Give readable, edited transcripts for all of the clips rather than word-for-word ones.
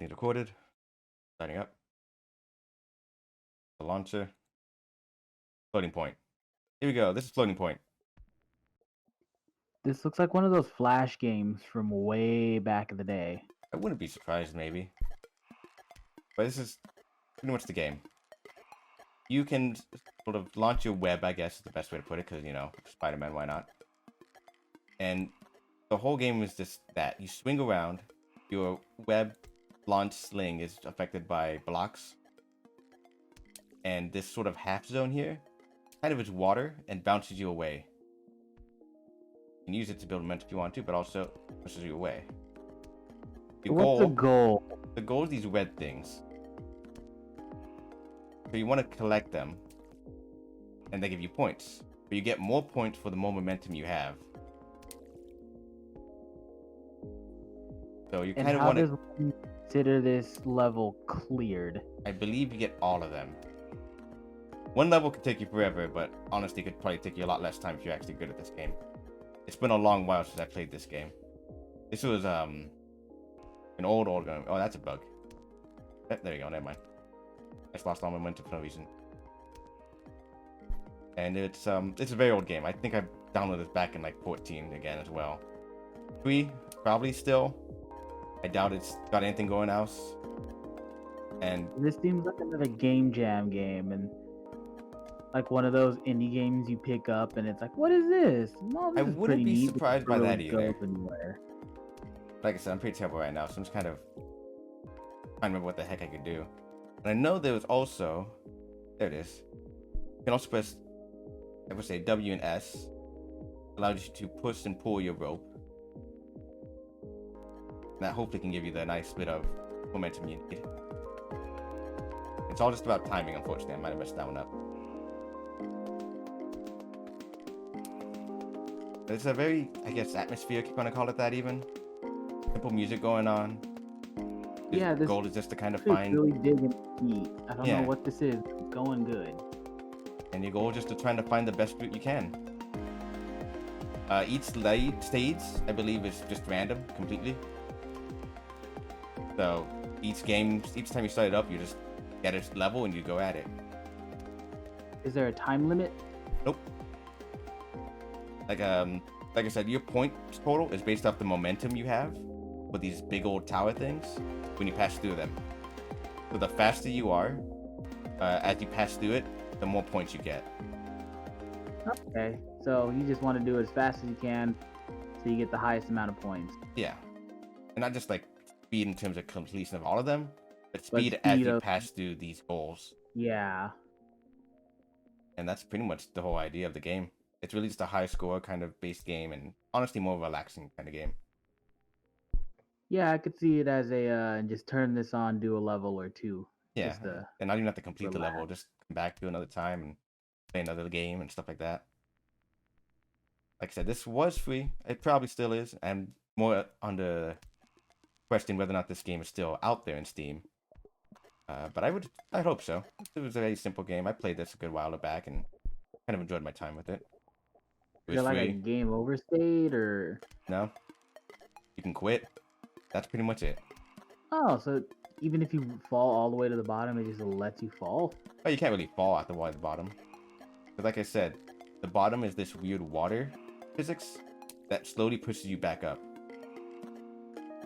everything's recorded. Starting up. The launcher. Floating point. Here we go. This is floating point. This looks like one of those Flash games from way back in the day. I wouldn't be surprised, maybe. But this is pretty much the game. You can sort of launch your web, I guess is the best way to put it, because, you know, Spider-Man, why not? And the whole game is just that. You swing around, your web launch sling is affected by blocks. And this sort of half zone here kind of is water and bounces you away. You can use it to build momentum if you want to, but also pushes you away. What's the goal? The goal is these red things. So you want to collect them, and they give you points. But you get more points for the more momentum you have. So you kind of want to... How does one consider this level cleared? I believe you get all of them. One level could take you forever, but honestly, it could probably take you a lot less time if you're actually good at this game. It's been a long while since I played this game. This was an old game. Oh, that's a bug. There you go. Never mind. I just lost all my momentum for no reason. And it's a very old game. I think I downloaded this back in like 14 again as well. 3 probably still. I doubt it's got anything going else. And this seems like another Game Jam game, and like one of those indie games you pick up and it's like, what is this? No, this I wouldn't be surprised by that either. Like I said, I'm pretty terrible right now, so I'm just kind of trying to remember what the heck I could do. And I know there was also, there it is. You can also press, I would say W and S, allows you to push and pull your rope. And that hopefully can give you the nice bit of momentum you need. It's all just about timing, unfortunately. I might have messed that one up. There's a very, I guess, atmospheric, if you want to call it that even. Simple music going on. Yeah, this goal is just to kind of find... really digging heat. I don't know what this is. It's going good. And your goal is just to try to find the best route you can. Each stage, I believe, is just random, completely. So each time you start it up, you just get its level and you go at it. Is there a time limit? Nope. Like I said, your point total is based off the momentum you have with these big old tower things when you pass through them. So the faster you are, as you pass through it, the more points you get. Okay, so you just want to do it as fast as you can so you get the highest amount of points. Yeah. And not just like speed in terms of completion of all of them, but speed as you pass through these goals. Yeah. And that's pretty much the whole idea of the game. It's really just a high score kind of based game, and honestly more relaxing kind of game. Yeah, I could see it as a just turn this on, do a level or two. Yeah, and not even have to complete the level, just come back to another time and play another game and stuff like that. Like I said, this was free. It probably still is. I'm more on the question whether or not this game is still out there in Steam. But I'd hope so. It was a very simple game. I played this a good while back and kind of enjoyed my time with it. Is it like a game over state or? No. You can quit. That's pretty much it. Oh, so even if you fall all the way to the bottom, it just lets you fall? Oh, you can't really fall at the bottom. But like I said, the bottom is this weird water physics that slowly pushes you back up.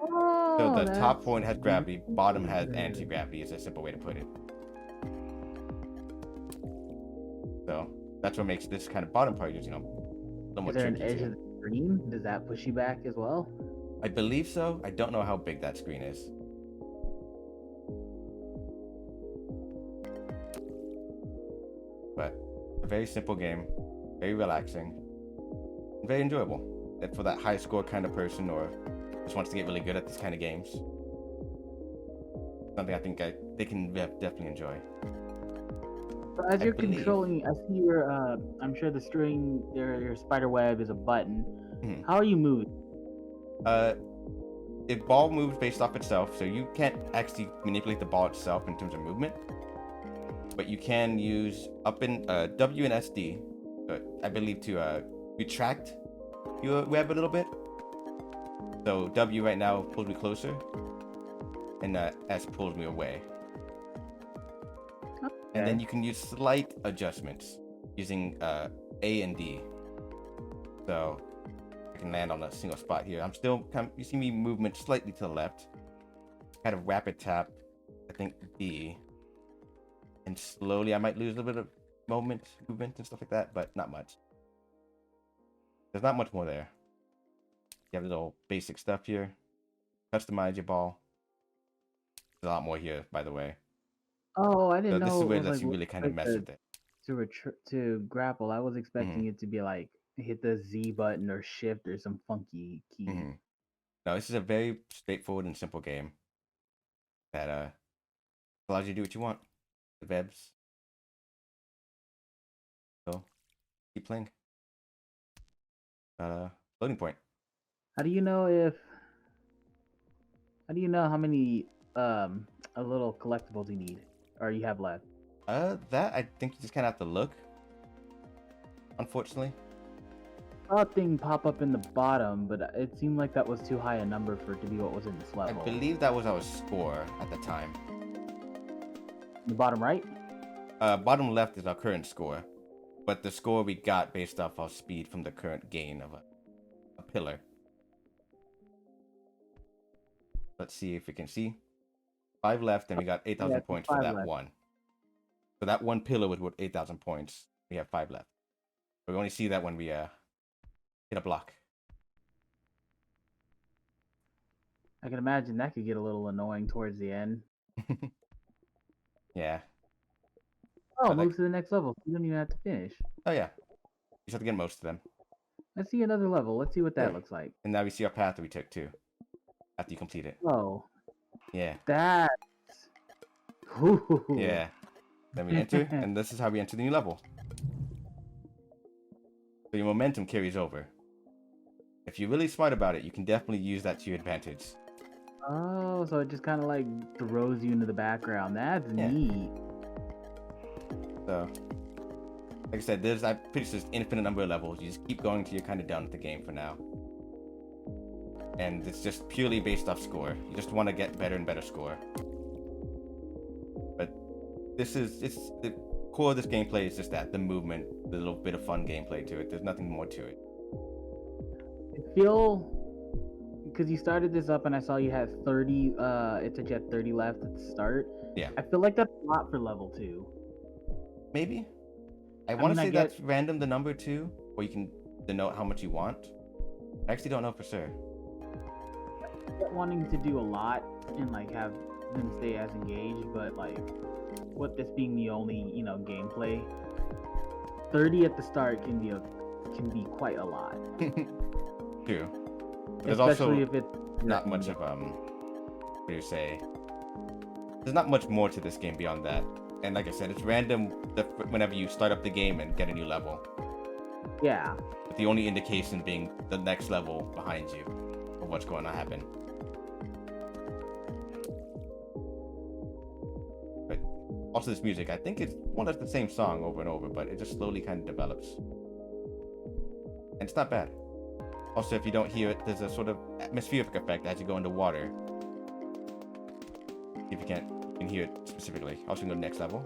Oh, so the top point has gravity, bottom has anti-gravity is a simple way to put it. So that's what makes this kind of bottom part, you know, somewhat tricky. Is there an edge of the screen? Does that push you back as well? I believe so. I don't know how big that screen is. But a very simple game, very relaxing, and very enjoyable. And for that high score kind of person or just wants to get really good at these kind of games. Something I think they can definitely enjoy. So as you're controlling, I see your, I'm sure the string, your spider web is a button. Mm-hmm. How are you moving? The ball moves based off itself, so you can't actually manipulate the ball itself in terms of movement. But you can use up in W and SD, I believe, to retract your web a little bit. So W right now pulls me closer, and S pulls me away. Okay. And then you can use slight adjustments using A and D. So I can land on a single spot here. I'm still you see me movement slightly to the left. Kind of rapid tap, I think D. And slowly I might lose a little bit of movement and stuff like that, but not much. There's not much more there. You have little basic stuff here. Customize your ball. There's a lot more here, by the way. Oh, I didn't know. This is where it lets like, you really kind of mess with it. To grapple. I was expecting it to be like hit the Z button or shift or some funky key. No, this is a very straightforward and simple game that allows you to do what you want. The Vebs. So keep playing. Loading point. How do you know how many little collectibles you need or you have left? That I think you just kind of have to look. Unfortunately. I saw a thing pop up in the bottom, but it seemed like that was too high a number for it to be what was in this level. I believe that was our score at the time. The bottom right? Bottom left is our current score, but the score we got based off our speed from the current gain of a pillar. Let's see if we can see. 5 left, and we got 8,000 points for that one. So that one pillar was worth 8,000 points. We have 5 left. But we only see that when we hit a block. I can imagine that could get a little annoying towards the end. Yeah. Oh, move to the next level. You don't even have to finish. Oh, yeah. You just have to get most of them. Let's see another level. Let's see what that looks like. And now we see our path that we took, too. After you complete it. Oh. Yeah. That's... Yeah. Then we enter, and this is how we enter the new level. So your momentum carries over. If you're really smart about it, you can definitely use that to your advantage. Oh, so it just kind of like throws you into the background. That's neat. So, like I said, I'm pretty sure there's infinite number of levels. You just keep going till you're kind of done with the game for now. And it's just purely based off score. You just want to get better and better score. But it's the core of this gameplay is just that, the movement, the little bit of fun gameplay to it. There's nothing more to it. I feel, because you started this up and I saw you had 30, it said you had 30 left at the start. Yeah. I feel like that's a lot for level 2. Maybe. I want to say that's random, the number 2, or you can denote how much you want. I actually don't know for sure. Wanting to do a lot and like have them stay as engaged, but like with this being the only gameplay, 30 at the start can be quite a lot. True. There's especially also if it's not much of what do you say? There's not much more to this game beyond that. And like I said, it's random whenever you start up the game and get a new level. Yeah. With the only indication being the next level behind you of what's going to happen. But also this music, I think it's more or less the same song over and over, but it just slowly kind of develops. And it's not bad. Also, if you don't hear it, there's a sort of atmospheric effect as you go into water. If you can hear it specifically. Also, go to the next level.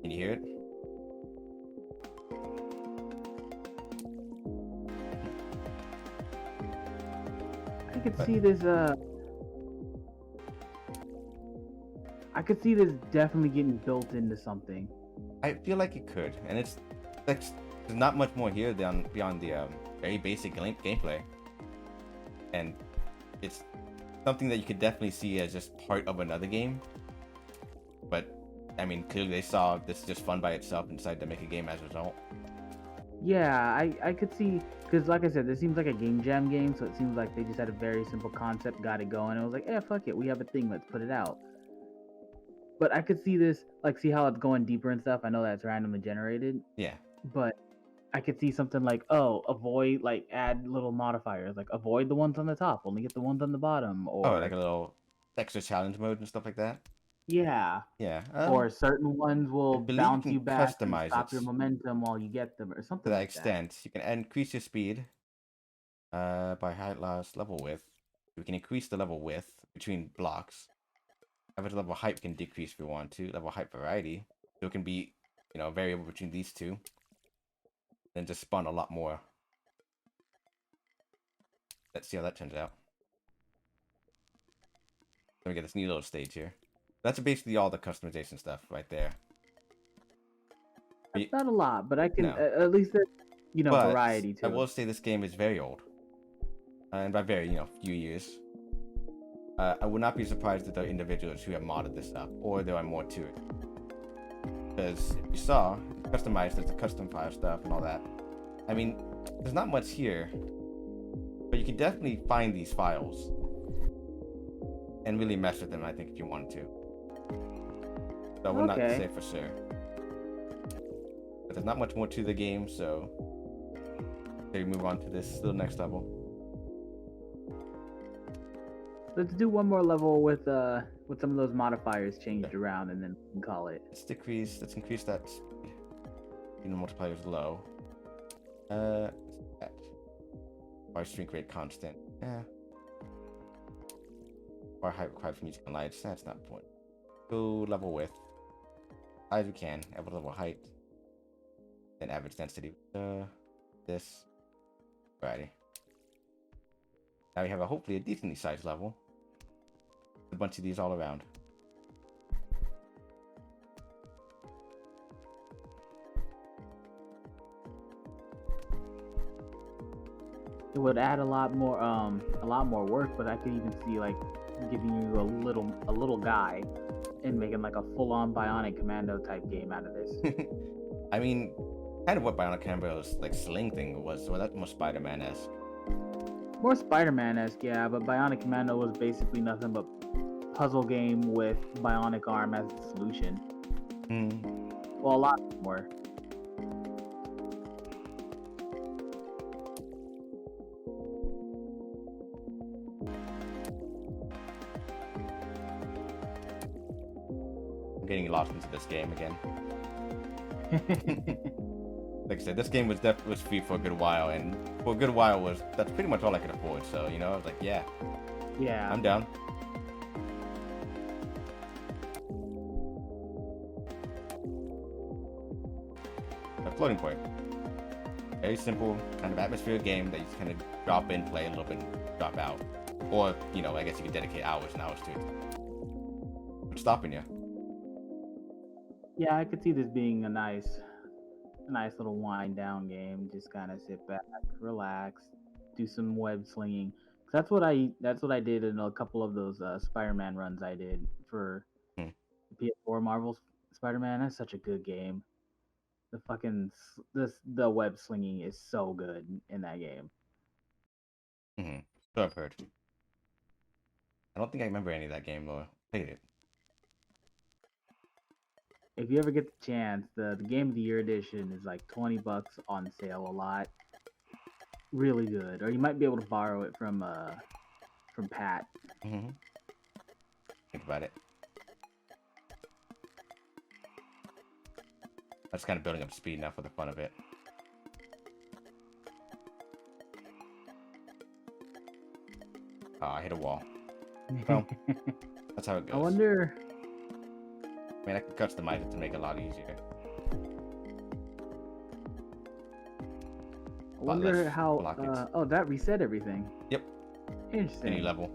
Can you hear it? I could see this. I could see this definitely getting built into something. I feel like it could, and there's not much more here beyond the very basic gameplay, and it's something that you could definitely see as just part of another game. But I mean, clearly they saw this is just fun by itself and decided to make a game as a result. Yeah, I could see, because like I said, this seems like a game jam game, so it seems like they just had a very simple concept, got it going, and it was like, fuck it, we have a thing, let's put it out. But I could see this, like, see how it's going deeper and stuff. I know that's randomly generated. Yeah. But I could see something like, avoid, like, add little modifiers, like, avoid the ones on the top, only get the ones on the bottom, or... like a little extra challenge mode and stuff like that? Yeah. Yeah. Or certain ones I will believe you bounce can you back and customize it stop your momentum while you get them, or to something that like that. extent. You can increase your speed by height loss, level width. We can increase the level width between blocks. Average level height can decrease if we want to. Level height variety. So it can be, a variable between these two. Then just spawn a lot more. Let's see how that turns out. Let me get this new little stage here. That's basically all the customization stuff right there. That's not a lot, but I can No. at least there's But variety I to will it. say this game is very old. And by very, few years. I would not be surprised if there are individuals who have modded this up, or there are more to it. Because if you saw, it's customized, there's the custom file stuff and all that. I mean, there's not much here, but you can definitely find these files and really mess with them, I think, if you wanted to. So I would not say for sure. But there's not much more to the game, so we move on to this little next level. Let's do one more level with some of those modifiers changed around, and then we can call it. Let's increase that speed. The multiplier is low. Our shrink rate constant. Yeah. Our height required for music and lights. That's not the point. Go level width. As we can. Average level height. Then average density. This. Alrighty. Now we have hopefully a decently sized level. A bunch of these all around. It would add a lot more work, but I could even see like giving you a little guy and making like a full-on Bionic Commando type game out of this. I mean, kind of what Bionic Commando's like sling thing was. So that's more Spider-Man-esque. More Spider-Man-esque, yeah, but Bionic Commando was basically nothing but puzzle game with Bionic Arm as the solution. Well, a lot more. I'm getting lost into this game again. Like I said, this game was free for a good while, and for a good while that's pretty much all I could afford. So I was like, yeah, I'm down. A floating point, very simple kind of atmospheric game that you just kind of drop in, play a little bit, and drop out, or I guess you could dedicate hours and hours to it. What's stopping you? Yeah, I could see this being a nice little wind down game. Just kind of sit back, relax, do some web slinging. That's what I did in a couple of those Spider-Man runs I did for PS4 Marvel's Spider-Man. That's such a good game. The web slinging is so good in that game. So I've heard. I don't think I remember any of that game or played it. If you ever get the chance, the Game of the Year edition is like $20 on sale a lot. Really good. Or you might be able to borrow it from Pat. Think about it. I'm just kind of building up speed now for the fun of it. Oh, I hit a wall. Well, that's how it goes. I wonder. I mean, I can customize it to make it a lot easier. I wonder how. Oh, that reset everything. Yep. Interesting. Any level.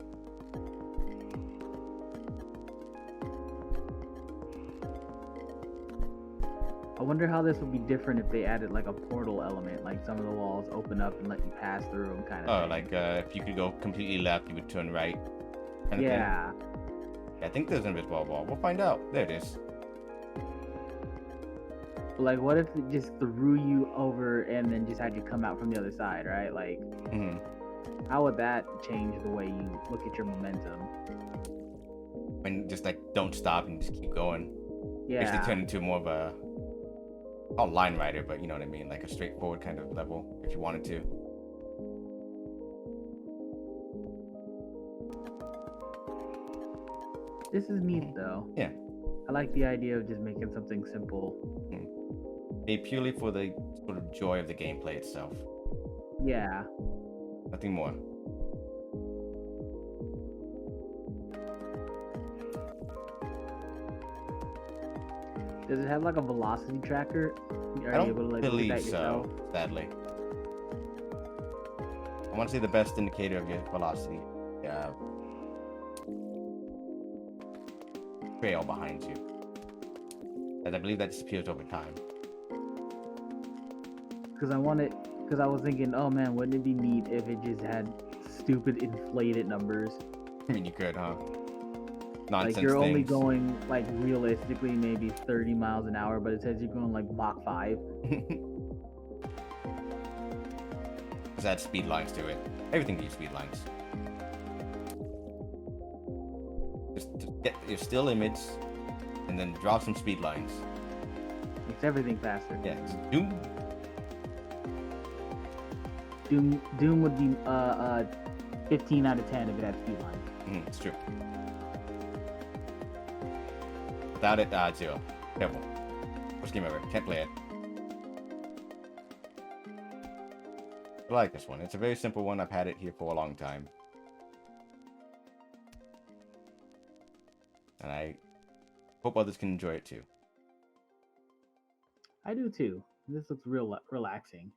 I wonder how this would be different if they added like a portal element, like some of the walls open up and let you pass through them, kind of. Oh, thing. like if you could go completely left, you would turn right. Kind of yeah. Thing. Yeah, I think there's an invisible wall. We'll find out. There it is. Like, what if it just threw you over and then just had you come out from the other side, right? Like, how would that change the way you look at your momentum? When just like don't stop and just keep going. Yeah. Basically turn into more of a line rider, but you know what I mean, like a straightforward kind of level if you wanted to. This is neat though. Yeah. I like the idea of just making something simple. Made purely for the sort of joy of the gameplay itself. Yeah. Nothing more. Does it have like a velocity tracker? Are I you able to don't like believe look at that yourself? so, sadly. I want to say the best indicator of your velocity. Trail behind you. As I believe that disappears over time. Because I was thinking, oh man, wouldn't it be neat if it just had stupid inflated numbers? I mean, you could, huh? Nonsense Like you're only things. going like realistically maybe 30 miles an hour, but it says you're going like Mach 5. Just add speed lines to it. Everything needs speed lines. Just get your still limits, and then drop some speed lines. Makes everything faster. Yeah, Doom. Doom would be 15 out of 10 if it had speed lines. It's true. Without it, 0. Terrible. Worst game ever. Can't play it. I like this one. It's a very simple one. I've had it here for a long time. And I hope others can enjoy it too. I do too. This looks real relaxing.